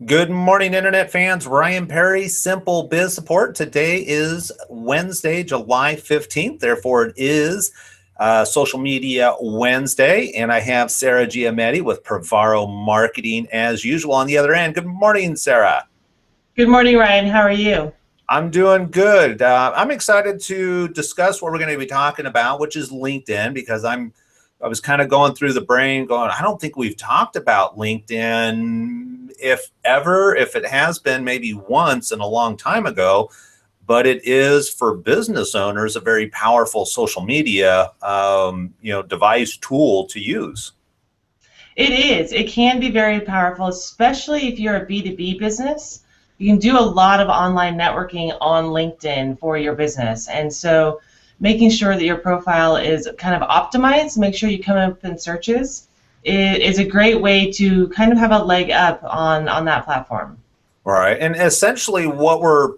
Good morning, Internet fans. Ryan Perry, Simple Biz Support. Today is Wednesday, July 15th. Therefore, it is Social Media Wednesday. And I have Sarah Giametti with Pravaro Marketing as usual on the other end. Good morning, Sarah. Good morning, Ryan. How are you? I'm doing good. I'm excited to discuss what we're going to be talking about, which is LinkedIn, because I was kind of going through the brain going, I don't think we've talked about LinkedIn, if ever. If it has been, maybe once in a long time ago, but it is for business owners a very powerful social media device tool to use. It is. It can be very powerful, especially if you're a B2B business. You can do a lot of online networking on LinkedIn for your business. And so making sure that your profile is kind of optimized, make sure you come up in searches, is a great way to kind of have a leg up on that platform. All right. And essentially what we're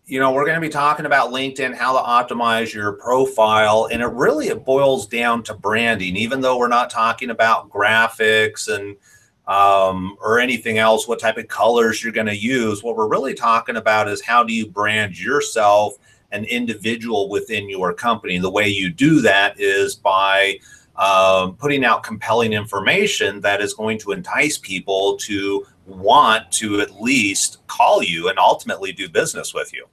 going to be talking about LinkedIn, how to optimize your profile, and it boils down to branding. Even though we're not talking about graphics and or anything else, what type of colors you're going to use. What we're really talking about is how do you brand yourself, an individual within your company. The way you do that is by putting out compelling information that is going to entice people to want to at least call you and ultimately do business with you.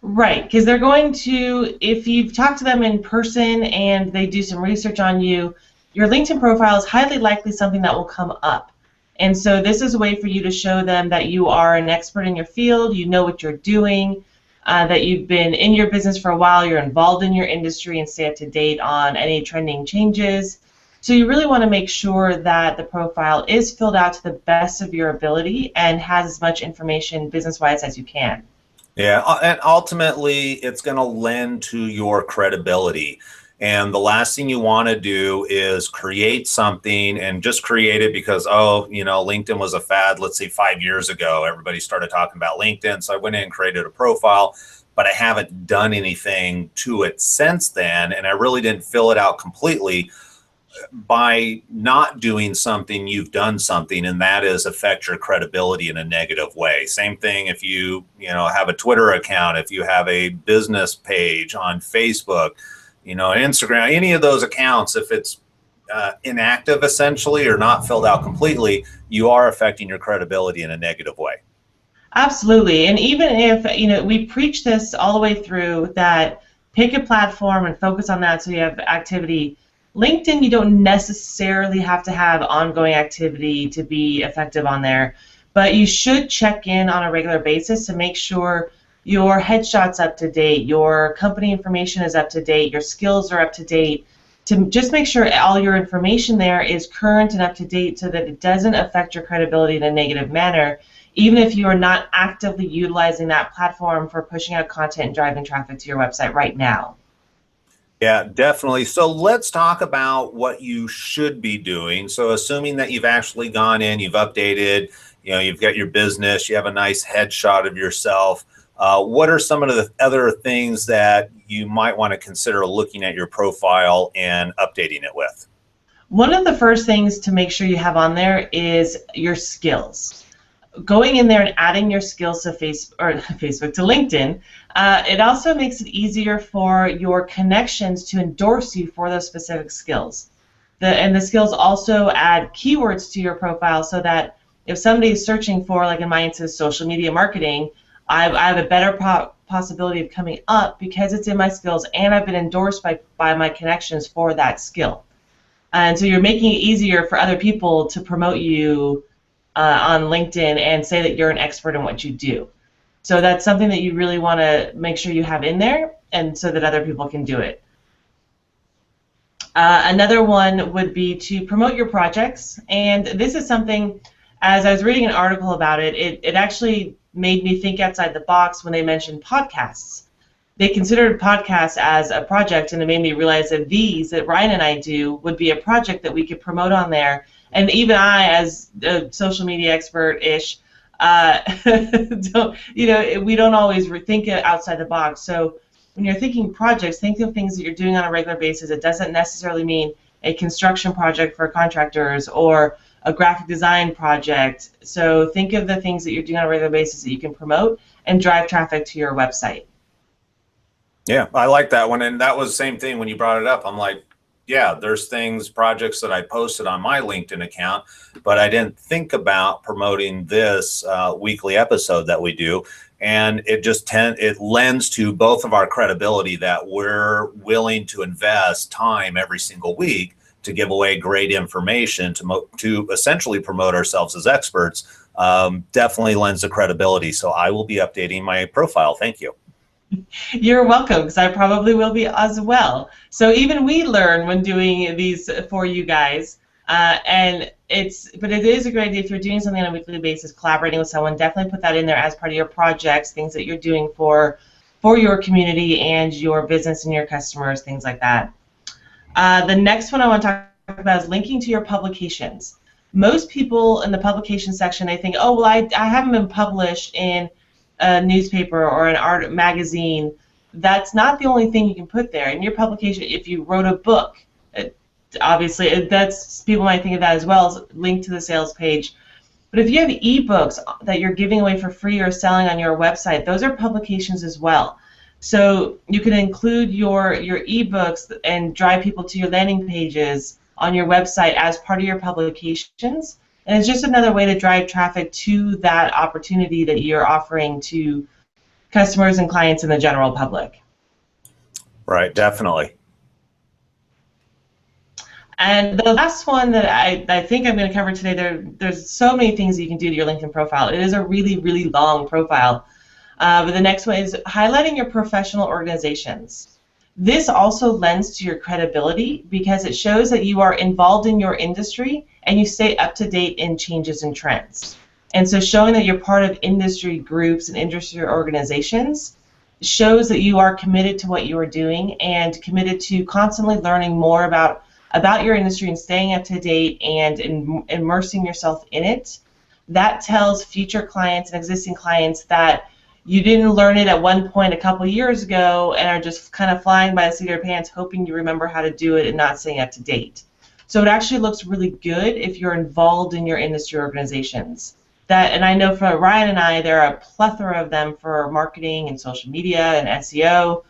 Right, because they're going to, if you've talked to them in person and they do some research on you, your LinkedIn profile is highly likely something that will come up. And so this is a way for you to show them that you are an expert in your field, you know what you're doing, that you've been in your business for a while, you're involved in your industry and stay up to date on any trending changes. So you really want to make sure that the profile is filled out to the best of your ability and has as much information business-wise as you can. Yeah, and ultimately, it's going to lend to your credibility. And the last thing you want to do is create something and just create it because, LinkedIn was a fad, let's say 5 years ago. Everybody started talking about LinkedIn. So I went in and created a profile, but I haven't done anything to it since then. And I really didn't fill it out completely. By not doing something, you've done something, and that is affect your credibility in a negative way. Same thing if you have a Twitter account, if you have a business page on Facebook, Instagram, any of those accounts, if it's inactive essentially or not filled out completely, you are affecting your credibility in a negative way. Absolutely. And even if, we preach this all the way through that pick a platform and focus on that so you have activity. LinkedIn, you don't necessarily have to have ongoing activity to be effective on there, but you should check in on a regular basis to make sure your headshot's up to date, your company information is up to date, your skills are up to date, to just make sure all your information there is current and up to date so that it doesn't affect your credibility in a negative manner, even if you are not actively utilizing that platform for pushing out content and driving traffic to your website right now. Yeah, definitely. So let's talk about what you should be doing. So assuming that you've actually gone in, you've updated, you've got your business, you have a nice headshot of yourself. What are some of the other things that you might want to consider looking at your profile and updating it with? One of the first things to make sure you have on there is your skills. Going in there and adding your skills to Facebook to LinkedIn, it also makes it easier for your connections to endorse you for those specific skills. And the skills also add keywords to your profile so that if somebody is searching for, like in my instance, social media marketing, I have a better possibility of coming up because it's in my skills and I've been endorsed by my connections for that skill. And so you're making it easier for other people to promote you on LinkedIn and say that you're an expert in what you do. So that's something that you really want to make sure you have in there, and so that other people can do it. Another one would be to promote your projects, and this is something, as I was reading an article about it, it actually made me think outside the box when they mentioned podcasts. They considered podcasts as a project, and it made me realize that these that Ryan and I do would be a project that we could promote on there. And even I, as a social media expert-ish, we don't always think outside the box. So when you're thinking projects, think of things that you're doing on a regular basis. It doesn't necessarily mean a construction project for contractors or a graphic design project. So think of the things that you're doing on a regular basis that you can promote and drive traffic to your website. Yeah, I like that one. And that was the same thing when you brought it up. I'm like, yeah, there's things, projects that I posted on my LinkedIn account, but I didn't think about promoting this weekly episode that we do. And it lends to both of our credibility that we're willing to invest time every single week to give away great information to essentially promote ourselves as experts. Definitely lends to credibility. So I will be updating my profile. Thank you. You're welcome, because I probably will be as well. So even we learn when doing these for you guys. But it is a great idea if you're doing something on a weekly basis, collaborating with someone, definitely put that in there as part of your projects, things that you're doing for your community and your business and your customers, things like that. The next one I want to talk about is linking to your publications. Most people in the publication section, they think, oh, well, I haven't been published in a newspaper or an art magazine. That's not the only thing you can put there. In your publication, if you wrote a book, obviously that's, people might think of that as well as linked to the sales page. But if you have ebooks that you're giving away for free or selling on your website, those are publications as well. So you can include your ebooks and drive people to your landing pages on your website as part of your publications. And it's just another way to drive traffic to that opportunity that you're offering to customers and clients and the general public. Right, definitely. And the last one that I think I'm going to cover today, there's so many things you can do to your LinkedIn profile. It is a really, really long profile. But the next one is highlighting your professional organizations. This also lends to your credibility because it shows that you are involved in your industry and you stay up to date in changes and trends. And so showing that you're part of industry groups and industry organizations shows that you are committed to what you are doing and committed to constantly learning more about your industry and staying up to date and immersing yourself in it. That tells future clients and existing clients that you didn't learn it at one point a couple years ago and are just kind of flying by the seat of your pants hoping you remember how to do it and not staying up to date. So it actually looks really good if you're involved in your industry organizations. And I know for Ryan and I, there are a plethora of them for marketing and social media and SEO.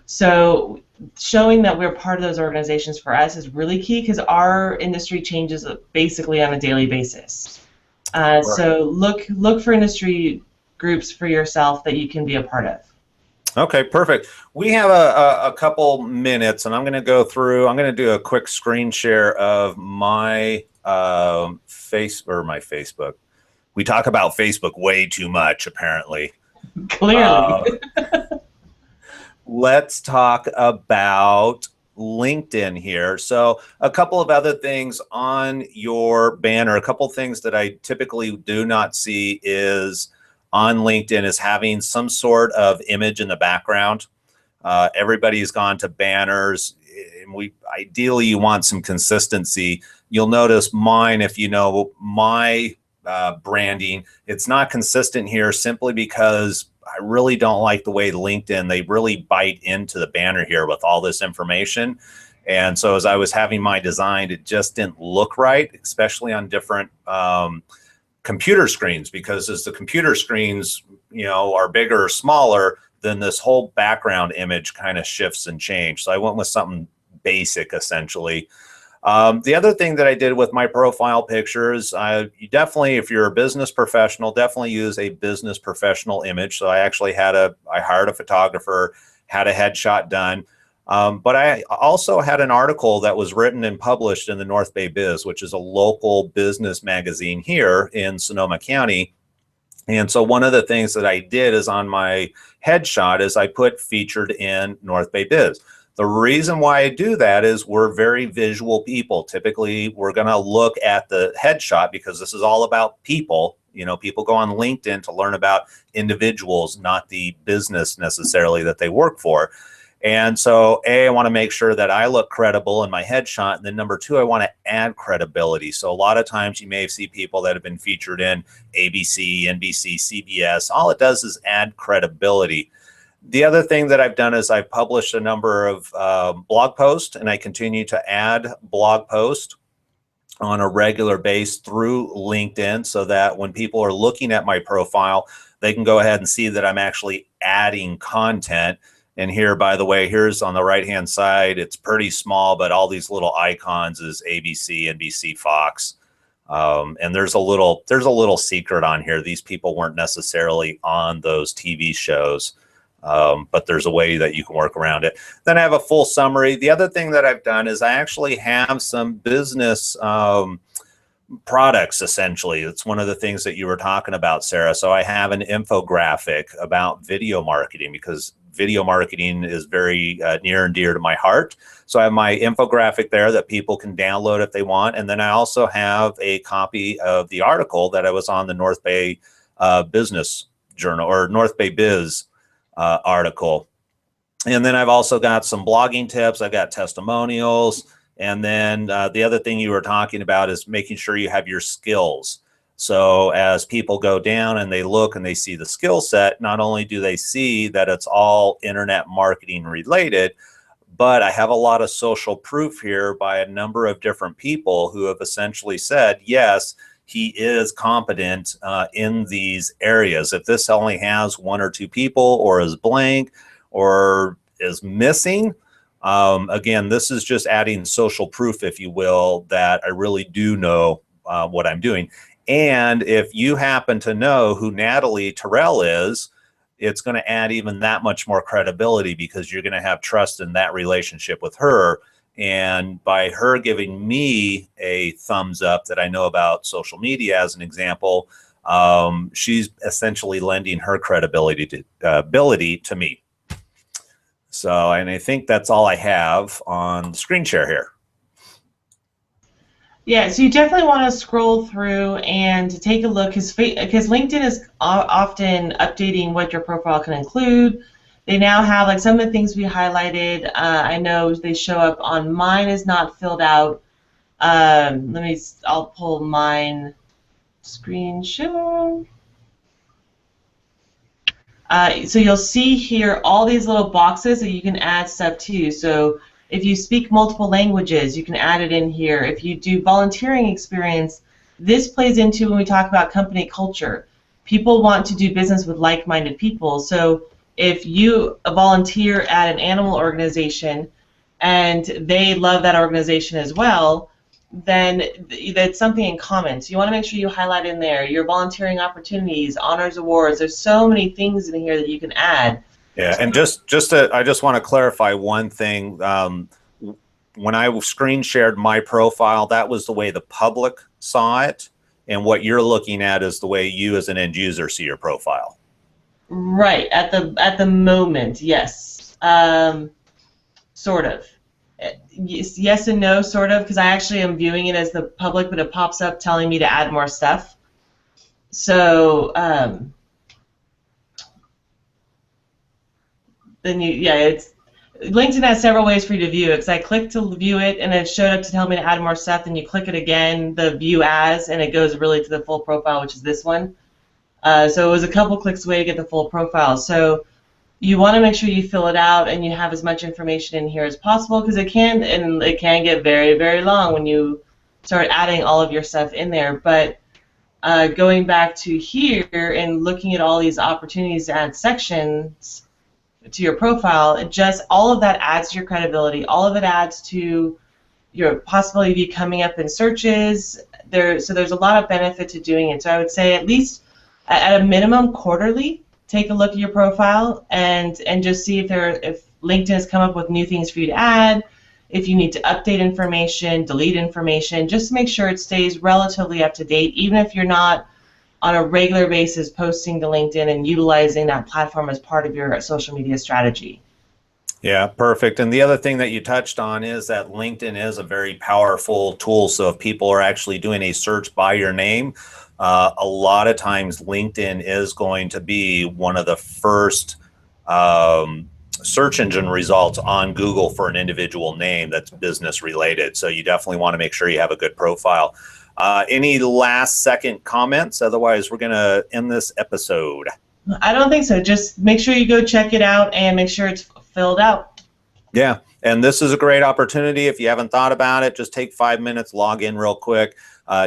So showing that we're part of those organizations for us is really key because our industry changes basically on a daily basis. Right. So look for industry groups for yourself that you can be a part of. Okay, perfect. We have a couple minutes, and I'm going to do a quick screen share of my Facebook. We talk about Facebook way too much, apparently. Clearly. Let's talk about LinkedIn here. So a couple of other things on your banner, a couple things that I typically do not see is on LinkedIn is having some sort of image in the background. Everybody's gone to banners, and ideally you want some consistency. You'll notice mine, if you know my branding, it's not consistent here simply because I really don't like the way LinkedIn, they really bite into the banner here with all this information. And so as I was having mine designed, it just didn't look right, especially on different computer screens, because as the computer screens, are bigger or smaller, then this whole background image kind of shifts and changes. So I went with something basic, essentially. The other thing that I did with my profile pictures, you definitely, if you're a business professional, definitely use a business professional image. So I actually I hired a photographer, had a headshot done. But I also had an article that was written and published in the North Bay Biz, which is a local business magazine here in Sonoma County. And so one of the things that I did is on my headshot is I put featured in North Bay Biz. The reason why I do that is we're very visual people. Typically, we're going to look at the headshot because this is all about people. People go on LinkedIn to learn about individuals, not the business necessarily that they work for. And so, I want to make sure that I look credible in my headshot. And then number two, I want to add credibility. So a lot of times you may see people that have been featured in ABC, NBC, CBS. All it does is add credibility. The other thing that I've done is I've published a number of blog posts, and I continue to add blog posts. on a regular base through LinkedIn, so that when people are looking at my profile, they can go ahead and see that I'm actually adding content. And here, by the way, here's on the right hand side, it's pretty small, but all these little icons is ABC, NBC, Fox. And there's a little secret on here. These people weren't necessarily on those TV shows, but there's a way that you can work around it. Then I have a full summary. The other thing that I've done is I actually have some business products, essentially. It's one of the things that you were talking about, Sarah. So I have an infographic about video marketing, because video marketing is very near and dear to my heart. So I have my infographic there that people can download if they want. And then I also have a copy of the article that I was on the North Bay Business Journal, or North Bay Biz article. And then I've also got some blogging tips. I've got testimonials. And then the other thing you were talking about is making sure you have your skills. So as people go down and they look and they see the skill set, not only do they see that it's all internet marketing related, but I have a lot of social proof here by a number of different people who have essentially said, yes, he is competent in these areas. If this only has 1 or 2 people, or is blank, or is missing, again, this is just adding social proof, if you will, that I really do know what I'm doing. And if you happen to know who Natalie Terrell is, it's going to add even that much more credibility, because you're going to have trust in that relationship with her. And by her giving me a thumbs up that I know about social media, as an example, she's essentially lending her credibility to ability to me. So, and I think that's all I have on screen share here. Yeah, so you definitely want to scroll through and take a look, because LinkedIn is often updating what your profile can include. They now have, like, some of the things we highlighted. I know they show up on mine is not filled out. I'll pull mine screen share. So you'll see here all these little boxes that you can add stuff to. So if you speak multiple languages, you can add it in here. If you do volunteering experience, this plays into when we talk about company culture. People want to do business with like-minded people. So if you volunteer at an animal organization and they love that organization as well, then that's something in common. So you want to make sure you highlight in there your volunteering opportunities, honors, awards. There's so many things in here that you can add. Yeah, and I just want to clarify one thing. When I screen shared my profile, that was the way the public saw it, and what you're looking at is the way you as an end user see your profile. Right, at the moment, yes, sort of. Yes and no, sort of, because I actually am viewing it as the public, but it pops up telling me to add more stuff. So then it's LinkedIn has several ways for you to view it. Because I clicked to view it, and it showed up to tell me to add more stuff. Then you click it again, the view as, and it goes really to the full profile, which is this one. So it was a couple clicks away to get the full profile. So you want to make sure you fill it out and you have as much information in here as possible, because it can get very, very long when you start adding all of your stuff in there. But going back to here and looking at all these opportunities to add sections to your profile, all of that adds to your credibility. All of it adds to your possibility of you coming up in searches. So there's a lot of benefit to doing it. So I would say at least at a minimum quarterly, take a look at your profile and just see if LinkedIn has come up with new things for you to add, if you need to update information, delete information, just to make sure it stays relatively up to date, even if you're not on a regular basis posting to LinkedIn and utilizing that platform as part of your social media strategy. Yeah, perfect. And the other thing that you touched on is that LinkedIn is a very powerful tool. So if people are actually doing a search by your name, a lot of times LinkedIn is going to be one of the first search engine results on Google for an individual name that's business related. So you definitely want to make sure you have a good profile. Any last second comments? Otherwise, we're going to end this episode. I don't think so. Just make sure you go check it out and make sure it's filled out. Yeah, and this is a great opportunity. If you haven't thought about it, just take 5 minutes, log in real quick,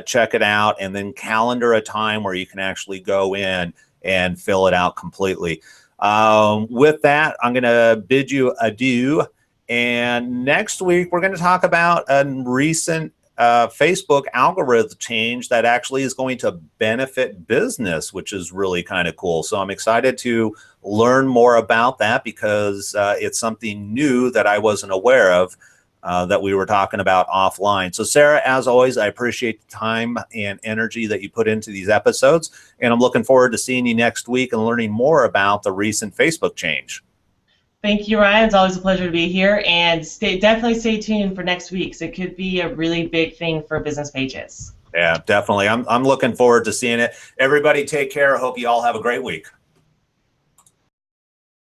check it out, and then calendar a time where you can actually go in and fill it out completely. With that, I'm going to bid you adieu. And next week, we're going to talk about a recent Facebook algorithm change that actually is going to benefit business, which is really kind of cool. So I'm excited to learn more about that because it's something new that I wasn't aware of that we were talking about offline. So Sarah, as always, I appreciate the time and energy that you put into these episodes, and I'm looking forward to seeing you next week and learning more about the recent Facebook change. Thank you, Ryan. It's always a pleasure to be here, and definitely stay tuned for next week. 'Cause it could be a really big thing for business pages. Yeah, definitely. I'm looking forward to seeing it. Everybody take care. I hope you all have a great week.